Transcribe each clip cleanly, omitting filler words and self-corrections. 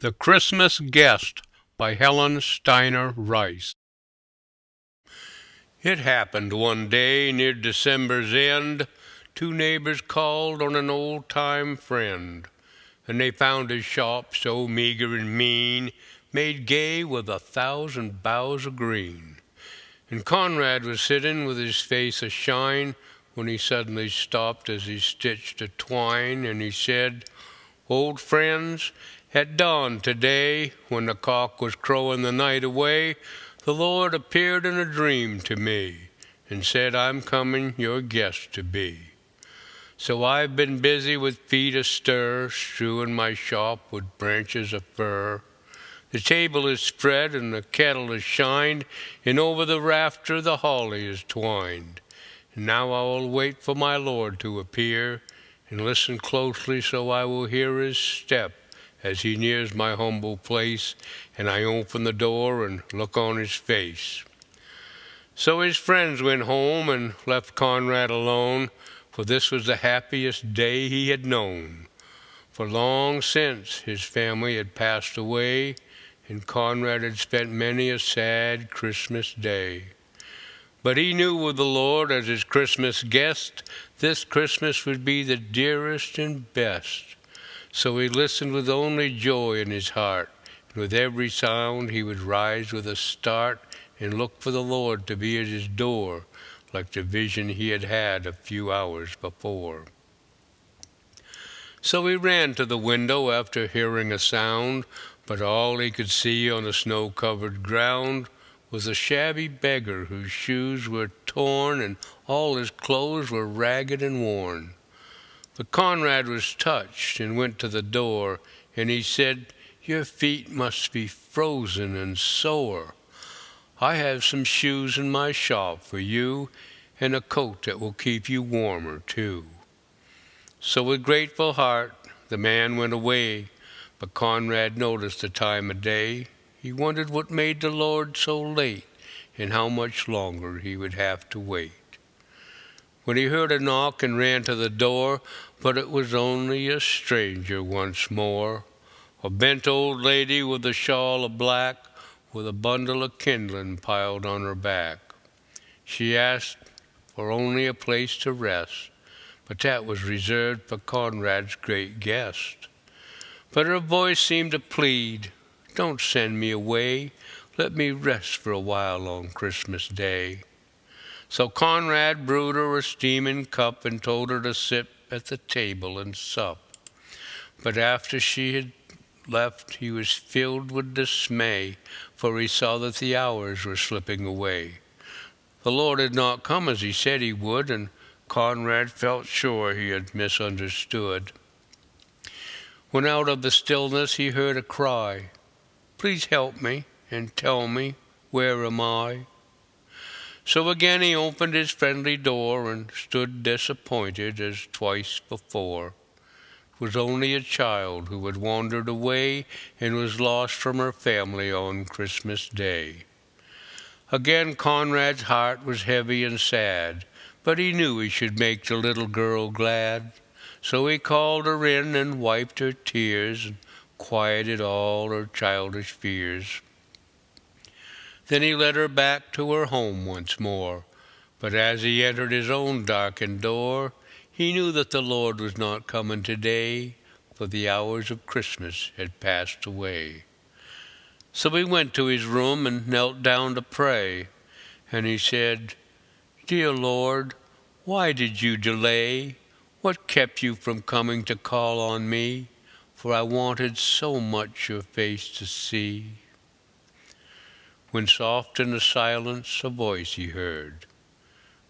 The Christmas Guest by Helen Steiner Rice. It happened one day near December's end, two neighbors called on an old-time friend, and they found his shop so meager and mean, made gay with 1,000 boughs of green. And Conrad was sitting with his face ashine when he suddenly stopped as he stitched a twine, and he said, "Old friends, at dawn today, when the cock was crowing the night away, the Lord appeared in a dream to me and said, 'I'm coming your guest to be.' So I've been busy with feet astir, strewing my shop with branches of fir. The table is spread and the kettle is shined, and over the rafter the holly is twined. And now I will wait for my Lord to appear, and listen closely so I will hear his step as he nears my humble place, and I open the door and look on his face." So his friends went home and left Conrad alone, for this was the happiest day he had known. For long since his family had passed away, and Conrad had spent many a sad Christmas day. But he knew with the Lord as his Christmas guest, this Christmas would be the dearest and best. So he listened with only joy in his heart, and with every sound he would rise with a start and look for the Lord to be at his door, like the vision he had had a few hours before. So he ran to the window after hearing a sound, but all he could see on the snow-covered ground was a shabby beggar whose shoes were torn and all his clothes were ragged and worn. But Conrad was touched and went to the door, and he said, "Your feet must be frozen and sore. I have some shoes in my shop for you, and a coat that will keep you warmer, too." So with grateful heart the man went away, but Conrad noticed the time of day. He wondered what made the Lord so late, and how much longer he would have to wait. When he heard a knock and ran to the door, but it was only a stranger once more, a bent old lady with a shawl of black, with a bundle of kindling piled on her back. She asked for only a place to rest, but that was reserved for Conrad's great guest. But her voice seemed to plead, "Don't send me away, let me rest for a while on Christmas Day." So Conrad brewed her a steaming cup and told her to sit at the table and sup. But after she had left, he was filled with dismay, for he saw that the hours were slipping away. The Lord had not come as he said he would, and Conrad felt sure he had misunderstood. When out of the stillness he heard a cry, "Please help me and tell me, where am I?" So again he opened his friendly door and stood disappointed as twice before. It was only a child who had wandered away and was lost from her family on Christmas Day. Again Conrad's heart was heavy and sad, but he knew he should make the little girl glad. So he called her in and wiped her tears and quieted all her childish fears. Then he led her back to her home once more. But as he entered his own darkened door, he knew that the Lord was not coming today, for the hours of Christmas had passed away. So he went to his room and knelt down to pray, and he said, "Dear Lord, why did you delay? What kept you from coming to call on me? For I wanted so much your face to see." When soft in the silence a voice he heard,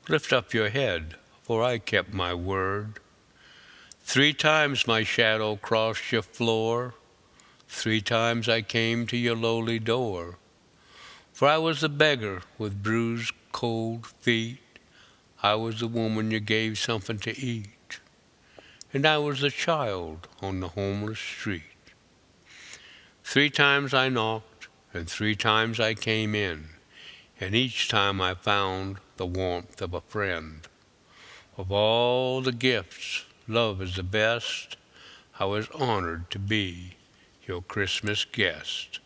"Lift up your head, for I kept my word. 3 times my shadow crossed your floor, 3 times I came to your lowly door. For I was the beggar with bruised cold feet, I was the woman you gave something to eat, and I was the child on the homeless street. 3 times I knocked, and 3 times I came in, and each time I found the warmth of a friend. Of all the gifts, love is the best. I was honored to be your Christmas guest.